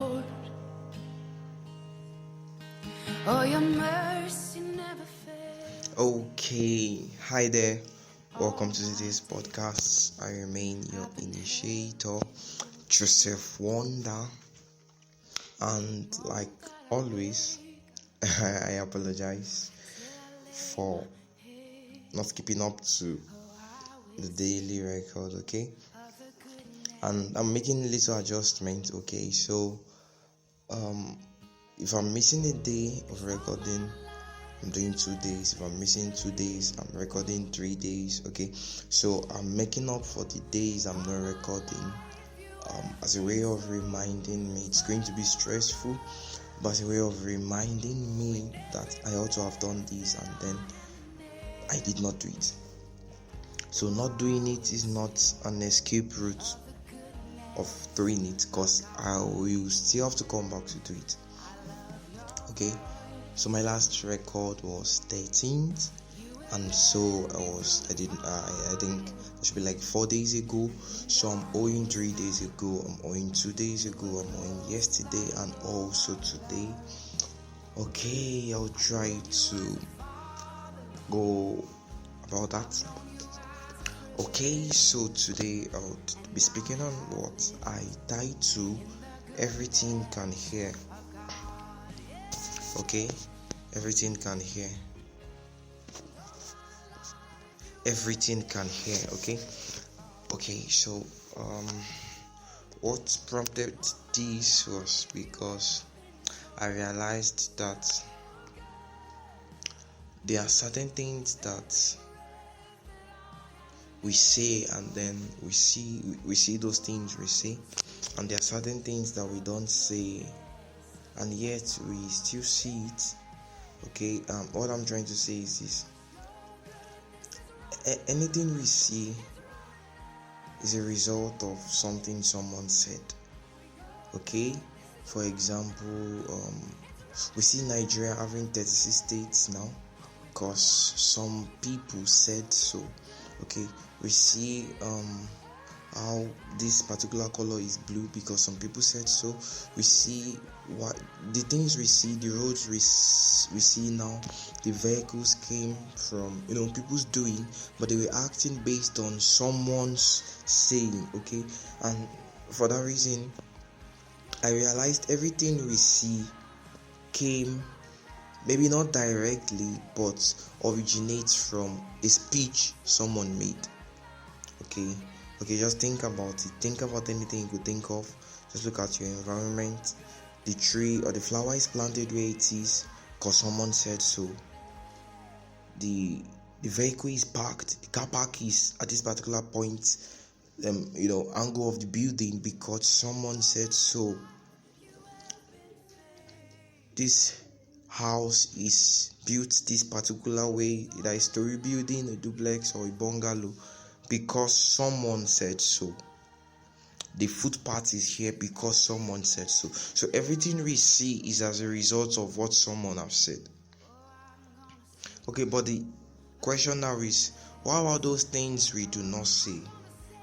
Oh, your mercy never fails. Okay, hi there. Welcome to today's podcast. I remain your initiator, Joseph Wonder, and like always, I apologize for not keeping up to the daily record. Okay, and I'm making a little adjustment. Okay, so if I'm missing a day of recording, I'm doing 2 days. If I'm missing 2 days, I'm recording 3 days. Okay, so I'm making up for the days I'm not recording. As a way of reminding me, it's going to be stressful, but as a way of reminding me that I ought to have done this and then I did not do it. So not doing it is not an escape route of doing it, because I will still have to come back to do it. Okay, so my last record was 13th, and so I think it should be like 4 days ago. So I'm owing 3 days ago, I'm owing 2 days ago, I'm owing yesterday, and also today. Okay, I'll try to go about that. Okay, so today I'll be speaking on what I title Everything Can Hear. Okay, everything can hear. Everything can hear. Okay, so what prompted this was because I realized that there are certain things that we say, and then we see those things we say, and there are certain things that we don't say, and yet we still see it. Okay, what I'm trying to say is this: anything we see is a result of something someone said. Okay, for example, we see Nigeria having 36 states now because some people said so. Okay, we see how this particular color is blue because some people said so. We see what the things we see, the roads we see now, the vehicles came from people's doing, but they were acting based on someone's saying. Okay, and for that reason I realized everything we see came, maybe not directly, but originates from a speech someone made. Okay, just think about it. Think about anything you could think of. Just look at your environment. The tree or the flower is planted where it is because someone said so. The vehicle is parked. The car park is at this particular point, angle of the building because someone said so. This house is built this particular way, either a story building, a duplex, or a bungalow, because someone said so. The footpath is here because someone said so. So everything we see is as a result of what someone has said. Okay, but the question now is, what about those things we do not say?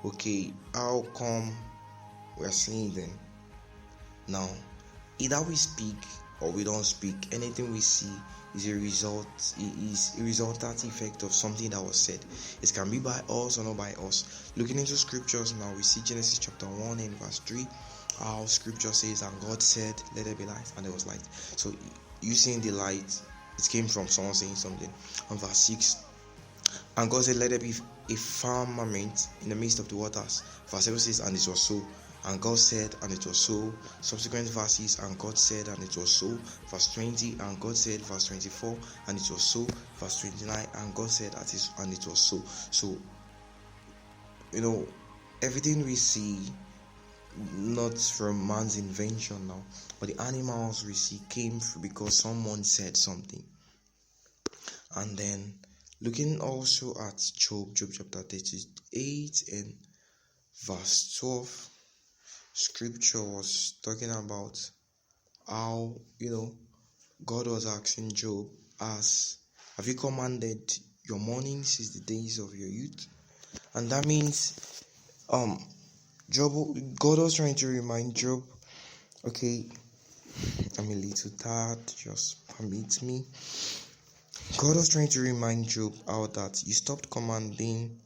Okay, how come we're seeing them? Now, either we speak or we don't speak. Anything we see is a resultant effect of something that was said. It can be by us or not by us. Looking into scriptures now, we see Genesis chapter 1 and verse 3. How scripture says, and God said, let there be light, and there was light. So you seeing the light, it came from someone saying something. And verse 6, and God said, let there be a firmament in the midst of the waters. Verse 7 says, and it was so. And God said, and it was so. Subsequent verses, and God said, and it was so. Verse 20, and God said. Verse 24, and it was so. Verse 29, and God said, and it was so. So, everything we see, not from man's invention now, but the animals we see came because someone said something. And then, looking also at Job chapter 38 and verse 12, scripture was talking about how God was asking Job, have you commanded your mornings since the days of your youth? And that means God was trying to remind Job Okay, I'm a little tired, just permit me. God was trying to remind Job out that you stopped commanding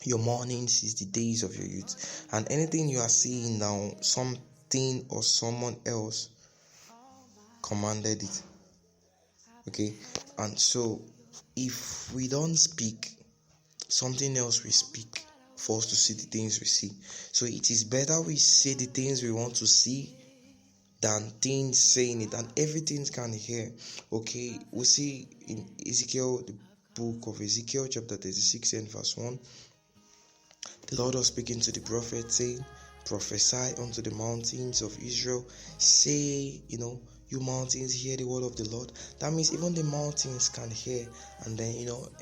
your mornings is the days of your youth, and anything you are seeing now, something or someone else commanded it. Okay, and so if we don't speak, something else will speak for us to see the things we see. So it is better we say the things we want to see than things saying it, and everything can hear. Okay, we see in Ezekiel, the book of Ezekiel, chapter 36 and verse 1, the Lord was speaking to the prophet, saying, prophesy unto the mountains of Israel, say, you mountains, hear the word of the Lord. That means even the mountains can hear. And then,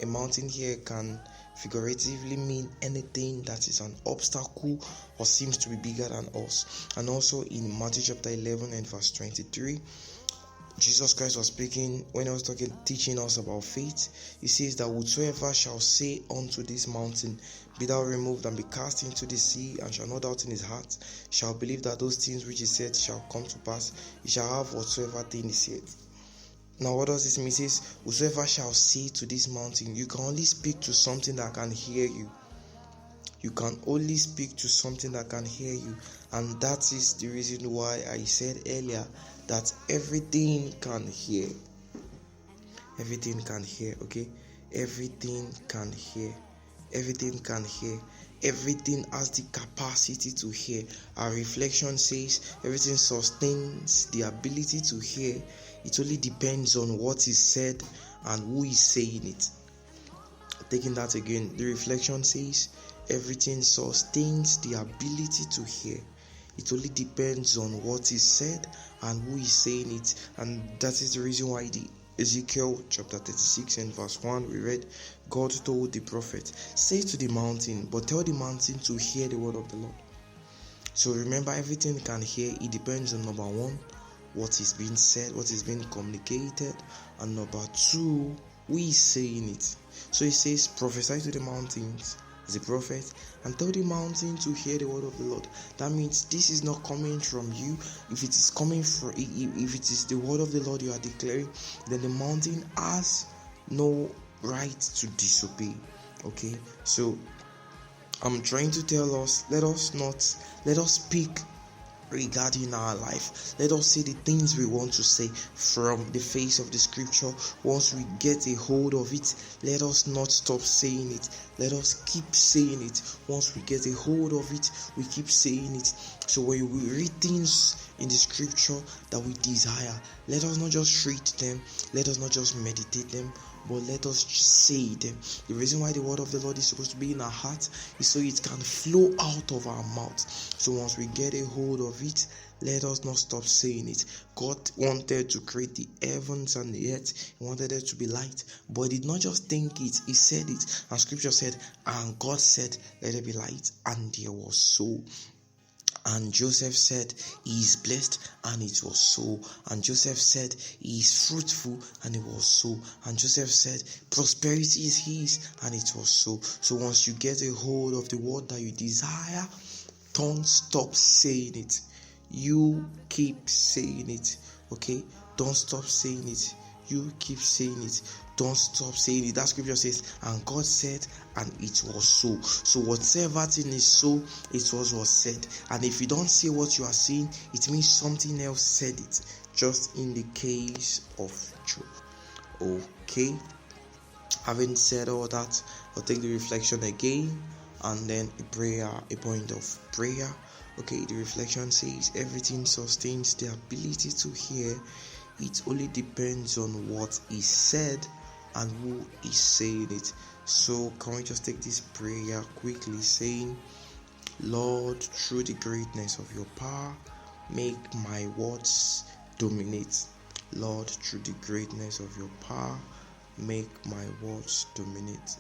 a mountain here can figuratively mean anything that is an obstacle or seems to be bigger than us. And also in Matthew chapter 11 and verse 23, Jesus Christ was speaking when he was teaching us about faith. He says that whosoever shall say unto this mountain, be thou removed and be cast into the sea, and shall not doubt in his heart, shall believe that those things which he said shall come to pass, he shall have whatsoever thing he said. Now what does this mean? It says, whosoever shall say to this mountain, you can only speak to something that can hear you. You can only speak to something that can hear you. And that is the reason why I said earlier that everything can hear. Everything can hear, okay? Everything can hear. Everything can hear. Everything has the capacity to hear. Our reflection says everything sustains the ability to hear. It only depends on what is said and who is saying it. Taking that again, the reflection says everything sustains the ability to hear. It only depends on what is said and who is saying it. And that is the reason why the Ezekiel chapter 36 and verse 1 we read, God told the prophet, say to the mountain, but tell the mountain to hear the word of the Lord. So remember, everything can hear. It depends on number one, what is being said, what is being communicated, and number two, who is saying it. So he says, prophesy to the mountains as a prophet, and tell the mountain to hear the word of the Lord. That means this is not coming from you. If it is coming from, if it is the word of the Lord you are declaring, then the mountain has no right to disobey. Okay, so I'm trying to tell us, let us speak regarding our life. Let us say the things we want to say from the face of the scripture. Once we get a hold of it, let us not stop saying it. Let us keep saying it. Once we get a hold of it, we keep saying it. So when we read things in the scripture that we desire, let us not just read them, let us not just meditate them, but let us say them. The reason why the word of the Lord is supposed to be in our heart is so it can flow out of our mouth. So once we get a hold of it, let us not stop saying it. God wanted to create the heavens and the earth. He wanted there to be light, but he did not just think it, he said it. And scripture said, and God said, let there be light, and there was so. And Joseph said, he is blessed, and it was so. And Joseph said, he is fruitful, and it was so. And Joseph said, prosperity is his, and it was so. So once you get a hold of the word that you desire, don't stop saying it. You keep saying it, okay? Don't stop saying it. You keep saying it. Don't stop saying it. That scripture says, and God said, and it was so. So whatever thing is so, it was said. And if you don't say what you are saying, it means something else said it. Just in the case of Job. Okay. Having said all that, I'll take the reflection again, and then a point of prayer. Okay, the reflection says everything sustains the ability to hear. It only depends on what is said and who is saying it. So can we just take this prayer quickly, saying, Lord, through the greatness of your power, make my words dominate. Lord, through the greatness of your power, make my words dominate.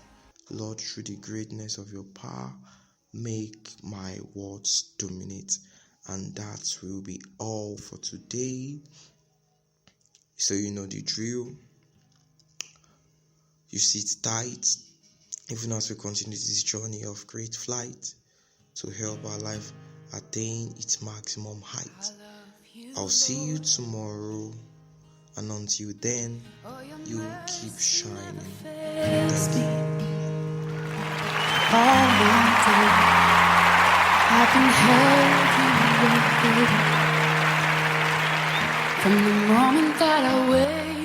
Lord, through the greatness of your power, make my words dominate. And that will be all for today. So you know the drill. You sit tight, even as we continue this journey of great flight to help our life attain its maximum height. I'll see you tomorrow, and until then, you keep shining. Thank you. All my days, I've been held in your grip. From the moment that I wake